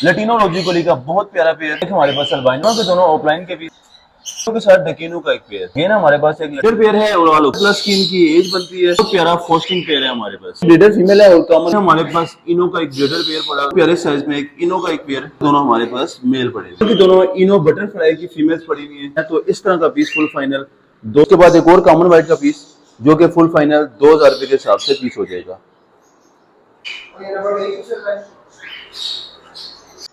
Latino रोजी का बहुत प्यारा पेयर है हमारे पास। अल्बाइनो के दोनों ऑफलाइन के भी के साथ डकीनो का एक पेयर। ये ना हमारे पास एक लेटर पेयर है और आलो प्लस की इनकी एज बनती है। बहुत प्यारा फोस्टिंग पेयर है हमारे पास। ब्रीडर फीमेल है और कॉमन हमारे पास इनो का एक ब्रीडर पेयर पड़ा, प्यारे साइज में एक इनो का एक पेयर, दोनों हमारे पास मेल पड़े, क्योंकि दोनों इनो बटरफ्लाई की फीमेल्स पड़ी हुई है। तो इस तरह का पीस फुल फाइनल दो के बाद एक और कॉमन व्हाइट का पीस जो कि फुल फाइनल 2000 रुपए के हिसाब से पीस हो जाएगा।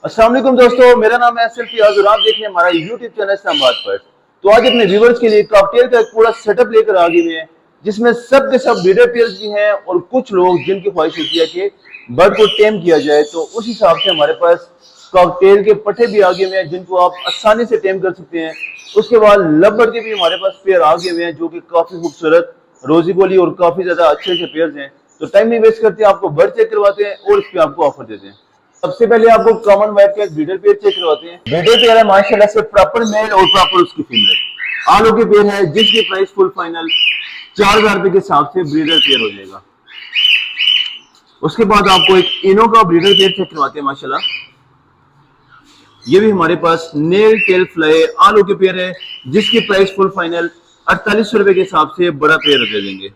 अस्सलाम वालेकुम दोस्तों, मेरा नाम है एसएल फियाज और आप देख रहे हैं हमारा यूट्यूब चैनल इस्लामाबाद पर। तो आज अपने व्यूअर्स के लिए कॉकटेल का एक पूरा सेटअप लेकर आ गए हैं, जिसमें सब के सब ब्रीडर पेयर्स भी हैं और कुछ लोग जिनकी ख्वाहिश होती है कि बर्ड को टेम किया जाए, तो उस हिसाब से हमारे पास कॉकटेल के पट्टे भी आ गए हुए हैं जिनको आप आसानी से टेम कर सकते हैं। उसके बाद लव बर्ड के भी हमारे पास पेयर आ गए हुए हैं जो कि काफी खूबसूरत रोजी गोली और काफी ज्यादा अच्छे पेयर्स हैं। तो टाइम नहीं वेस्ट करते, आपको बर्ड चेक करवाते हैं और इस पे आपको ऑफर देते हैं। सबसे पहले आपको कॉमन वाइट का एक ब्रीडर पेयर चेक करवाते हैं। ब्रीडर पेयर है माशाल्लाह से प्रॉपर मेल और प्रॉपर उसकी फीमेल आलू के पेयर है, जिसकी प्राइस फुल फाइनल 4000 रुपए के हिसाब से ब्रीडर पेयर हो जाएगा। उसके बाद आपको एक इनो का ब्रीडर पेयर चेक करवाते हैं। माशाल्लाह ये भी हमारे पास नेल टेल फ्लाई आलू के पेयर है, जिसकी प्राइस फुल फाइनल 4800 रुपए के हिसाब से बड़ा पेयर दे देंगे।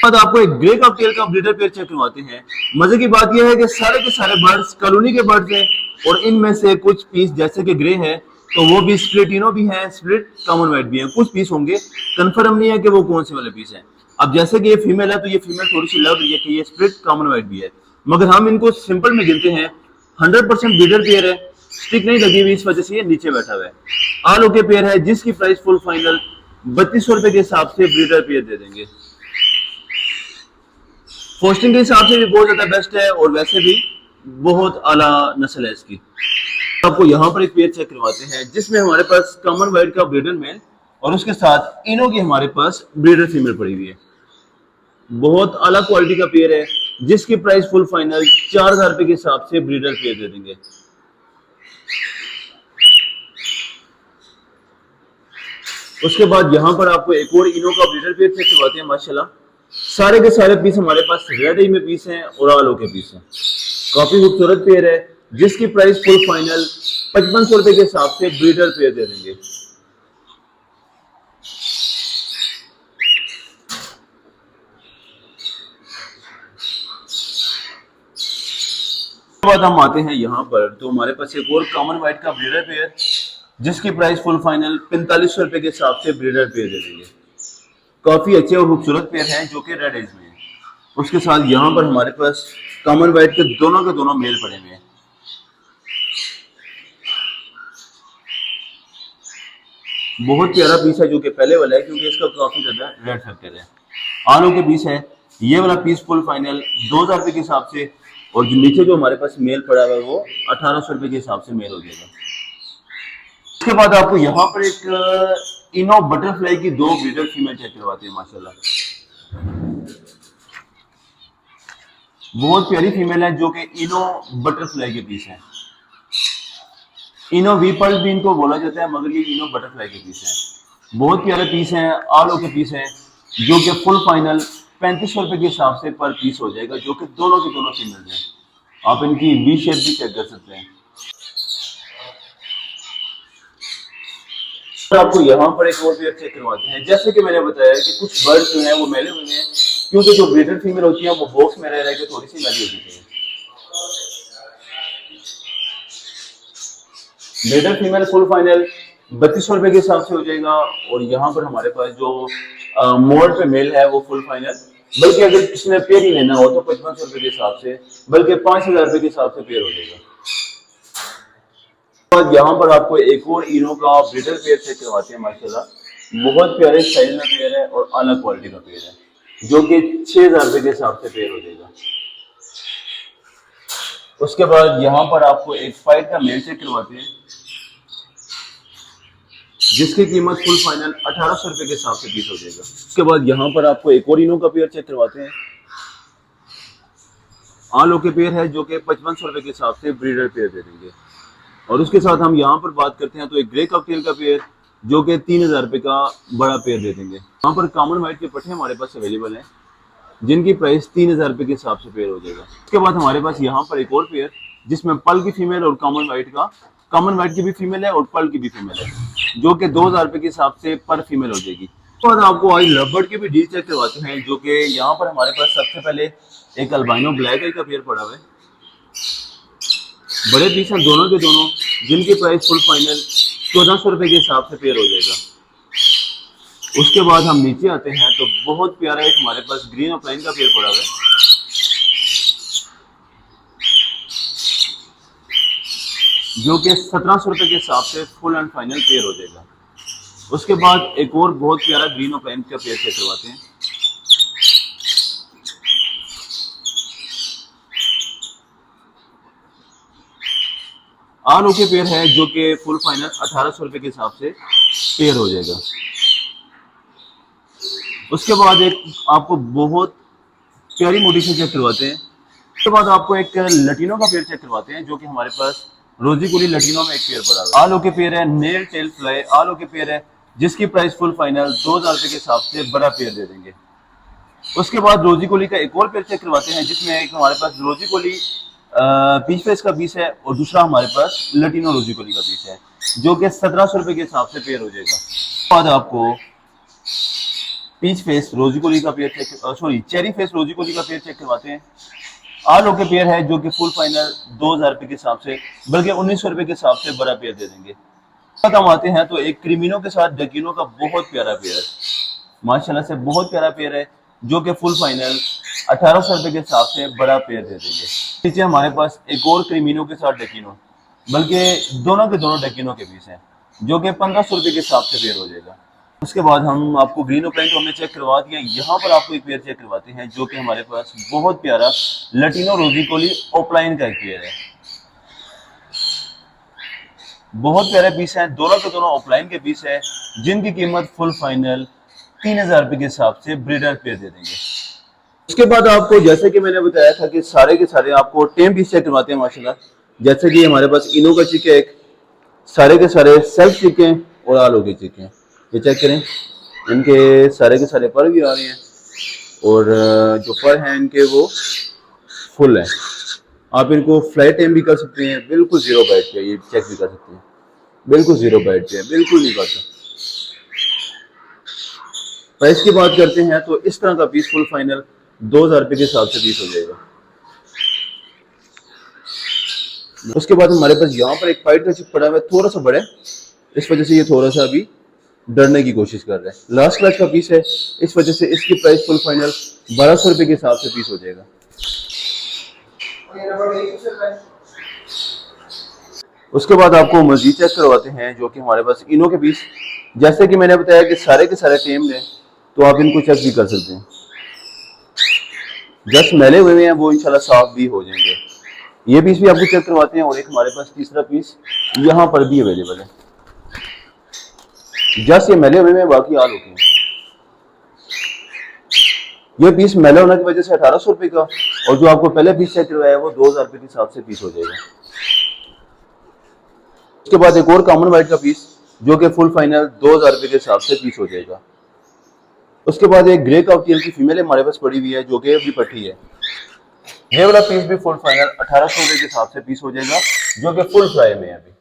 बाद आपको एक ग्रे कॉकटेल का ब्रीडर पेयर चेक करवाते हैं। मजे की बात यह है कि सारे के सारे बर्ड्स कॉलोनी के बर्ड्स हैं और इनमें से कुछ पीस जैसे कि ग्रे है तो वो भी स्प्लिट इनो भी है, स्प्लिट कॉमन वाइट भी है। कुछ पीस होंगे, कंफर्म नहीं है कि वो कौन से वाले पीस हैं। अब जैसे कि ये फीमेल है तो ये फीमेल थोड़ी सी लग रही है कि ये स्प्लिट कॉमन वाइट भी है, मगर हम इनको सिंपल में गिनते हैं। 100% ब्रीडर पेयर है, स्टिक नहीं लगी हुई, इस वजह से ये नीचे बैठा हुआ है। आलू के पेयर है, जिसकी प्राइस फुल फाइनल 3200 रुपए के हिसाब से ब्रीडर पेयर दे देंगे। पोस्टिंग के हिसाब से भी बहुत ज्यादा बेस्ट है और वैसे भी बहुत आला नस्ल है इसकी। आपको यहाँ पर एक पेयर चेक करवाते हैं जिसमें हमारे पास कॉमन वाइट का ब्रीडर मेल और उसके साथ इनो की हमारे पास ब्रीडर फीमेल पड़ी हुई है। बहुत आला क्वालिटी का पेयर है, जिसकी प्राइस फुल फाइनल 4000 रुपए के हिसाब से ब्रीडर पेयर दे देंगे। उसके बाद यहाँ पर आपको एक और इनो का ब्रीडर पेयर चेक करवाते हैं। माशाल्लाह सारे के सारे पीस हमारे पास रेड आई में पीस हैं और आलो के पीस हैं। काफी खूबसूरत पेयर है, जिसकी प्राइस फुल फाइनल 5500 रुपए के हिसाब से ब्रीडर पेयर दे देंगे। उसके बाद हम आते हैं यहाँ पर, तो हमारे पास एक और कॉमन वाइट का ब्रीडर पेयर, जिसकी प्राइस फुल फाइनल 4500 रुपए के हिसाब से ब्रीडर पेयर दे देंगे। काफी अच्छे और खूबसूरत पेयर हैं जो कि रेड एज में है। उसके साथ यहाँ पर हमारे पास कॉमन वाइट के दोनों मेल पड़े हुए हैं। बहुत प्यारा पीस है जो कि पहले वाला है, क्योंकि इसका काफी ज्यादा रेड फैक्टर है। आलू के पीस है, ये वाला पीस फुल फाइनल 2000 रुपए के हिसाब से, और जो नीचे जो हमारे पास मेल पड़ा हुआ है वो 1800 रुपए के हिसाब से मेल हो जाएगा। उसके बाद आपको यहाँ पर एक इनो बटरफ्लाई की दो ब्रीडर फीमेल चेक करवाते हैं। माशाल्लाह बहुत प्यारी फीमेल है जो कि इनो बटरफ्लाई के पीस है। इनो वीपर्स भी इनको बोला जाता है, मगर ये इनो बटरफ्लाई के पीस है। बहुत प्यारे पीस हैं, आलो के पीस हैं, जो कि फुल फाइनल 3500 रुपए के हिसाब से पर पीस हो जाएगा, जो कि दोनों के दोनों फीमेल हैं। आप इनकी वी शेप भी चेक कर सकते हैं। आपको यहाँ पर एक और पेयर चेक करवाते हैं। जैसे कि मैंने बताया कि कुछ बर्ड्स जो हैं वो मेले हुए हैं, क्योंकि जो ब्रीडर फीमेल होती है वो बॉक्स में रह के थोड़ी सी मैली होती है। ब्रीडर फीमेल फुल फाइनल 3200 रुपए के हिसाब से हो जाएगा। और यहाँ पर हमारे पास जो मोड पे मेल है वो फुल फाइनल, बल्कि अगर किसी ने पेयर ही लेना हो तो 5500 रुपए के हिसाब से, बल्कि 5000 रुपए के हिसाब से पेयर हो जाएगा। यहाँ पर आपको एक और इनो का ब्रीडर पेयर चेक करवाते हैं। माशाल्लाह बहुत प्यारे साइज में पेयर है और अलग क्वालिटी का पेयर है, जो कि 6000 रुपए के हिसाब से पेयर हो जाएगा। उसके बाद यहाँ पर आपको एक फाइट का मेल चेक करवाते हैं, जिसकी कीमत फुल फाइनल 1800 रुपए के हिसाब से पीस हो जाएगा। उसके बाद यहाँ पर आपको एक और इनो का पेयर चेक करवाते हैं। आलो के पेयर है, जो कि 5500 रुपए के हिसाब से ब्रीडर पेयर दे देंगे। और उसके साथ हम यहाँ पर बात करते हैं तो एक ग्रे कॉकटेल का पेयर, जो कि 3000 रुपए का बड़ा पेयर दे देंगे। यहाँ पर कॉमन वाइट के पट्टे हमारे पास अवेलेबल हैं, जिनकी प्राइस 3000 रुपए के हिसाब से पेयर हो जाएगा। उसके बाद हमारे पास यहाँ पर एक और पेयर जिसमें पल की फीमेल और कॉमन वाइट की भी फीमेल है और पल की भी फीमेल है, जो कि 2000 रुपए के हिसाब से पर फीमेल हो जाएगी। तो बाद आपको आज लवबर्ड के भी डील चेक करवाते हैं, जो कि यहाँ पर हमारे पास सबसे पहले एक अल्बाइनो ब्लैक आई का पेयर पड़ा हुआ है। बड़े पीस हैं दोनों के दोनों, जिनकी प्राइस फुल फाइनल 1400 रुपए के हिसाब से पेयर हो जाएगा। उसके बाद हम नीचे आते हैं तो बहुत प्यारा एक हमारे पास ग्रीन ऑफलाइन का पेयर पड़ा हुआ है, जो कि 1700 रुपए के हिसाब से फुल एंड फाइनल पेयर हो जाएगा। उसके बाद एक और बहुत प्यारा ग्रीन ऑफलाइन का पेयर चेक करवाते हैं। आलू के पेयर है, जो कि फुल फाइनल 1800 रुपए के हिसाब से पेयर हो जाएगा। उसके बाद एक आपको बहुत प्यारी मोटी से चेक करवाते हैं। उसके बाद आपको एक लटीनो का पेयर चेक करवाते हैं, जो कि हमारे पास रोजी कुली लटीनो में एक पेयर पड़ा है। आलू के पेयर है, नेल टेल फ्लाई आलू के पेयर है, जिसकी प्राइस फुल फाइनल 2000 रुपए के हिसाब से बड़ा पेयर दे देंगे। उसके बाद रोजी कोली का एक और पेयर चेक करवाते हैं, जिसमें एक हमारे पास रोजी कोली पीच फेस का पीस है और दूसरा हमारे पास लटीनो रोजी कोली का पीस है, जो कि 1700 रुपए के हिसाब से पेयर हो जाएगा। उसके बाद आपको पीच फेस रोजी कोली का पेयर चेरी फेस रोजी कोली का पेयर चेक करवाते हैं। आलू के पेयर है, जो कि फुल फाइनल 2000 रुपए के हिसाब से, बल्कि 1900 रुपए के हिसाब से बड़ा पेयर दे देंगे। हम आते हैं तो एक क्रिमिनो के साथ डकिनो का बहुत प्यारा पेयर है, माशाल्लाह से बहुत प्यारा पेयर है, जो कि फुल फाइनल 1800 रुपए के हिसाब से बड़ा पेयर दे देंगे। नीचे हमारे पास एक और क्रिमिनो के साथ डकिनो, बल्कि दोनों के दोनों डकिनो के पीस हैं, जो कि 1500 रुपए के हिसाब से पेयर हो जाएगा। उसके बाद हम आपको ग्रीन ऑफलाइन हमने चेक करवा दिया। यहाँ पर आपको एक पेयर चेक करवाते हैं, जो कि हमारे पास बहुत प्यारा लटीनो रोजी कोली ऑफलाइन का एक पेयर है। बहुत प्यारे पीस हैं, दोनों के दोनों ऑफलाइन के पीस है, जिनकी कीमत फुल फाइनल 3000 रुपए के हिसाब से ब्रीडर पेयर दे देंगे। उसके बाद आपको जैसे कि मैंने बताया था कि सारे के सारे आपको टेम पीस चेक करवाते हैं माशाल्लाह। जैसे कि हमारे पास इनो का चिक है, एक सारे के सारे सेल्फ चिक हैं और आलू के चिक हैं। ये चेक करें, इनके सारे के सारे पर भी आ रहे हैं और जो पर हैं इनके वो फुल है। आप इनको फ्लाइट टाइम भी कर सकते हैं, बिल्कुल जीरो बाइट पे, ये चेक भी कर सकते हैं, बिल्कुल जीरो बाइट पे, बिल्कुल नहीं करता। प्राइस की बात करते हैं तो इस तरह का पीस फुल फाइनल 2000 रुपए के हिसाब से पीस हो जाएगा। उसके बाद हमारे पास यहाँ पर एक फाइट का चिप पड़ा हुआ है, थोड़ा सा बड़ा है, इस वजह से ये थोड़ा सा अभी डरने की कोशिश कर रहा है। लास्ट क्लास का पीस है, इस वजह से इसकी प्राइस फुल फाइनल 1200 रुपए के हिसाब से पीस हो जाएगा। उसके बाद आपको मजीद चेक करवाते हैं, जो कि हमारे पास इनो के पीस, जैसे कि मैंने बताया कि सारे के सारे टेम हैं, तो आप इनको चेक भी कर सकते हैं। जस्ट मैले हुए हैं वो इंशाल्लाह साफ भी हो जाएंगे। ये पीस भी आपको चेक करवाते हैं और एक हमारे पास तीसरा पीस यहाँ पर भी अवेलेबल है। जस्ट ये मैले हुए हैं, बाकी आल होते हैं। ये पीस मेला होने की वजह से 1800 रुपए का, और जो आपको पहले पीस चेक करवाया है वो 2000 रुपए के हिसाब से पीस हो जाएगा। उसके बाद एक और कॉमन वाइट का पीस, जो कि फुल फाइनल 2000 रुपए के हिसाब से पीस हो जाएगा। उसके बाद एक ग्रे कॉकटेल की फीमेल हमारे पास पड़ी हुई है, जो कि अभी पट्टी है। ये वाला पीस भी फुल फाइनल 1800 रुपए के हिसाब से पीस हो जाएगा, जो कि फुल फ्राई में है अभी।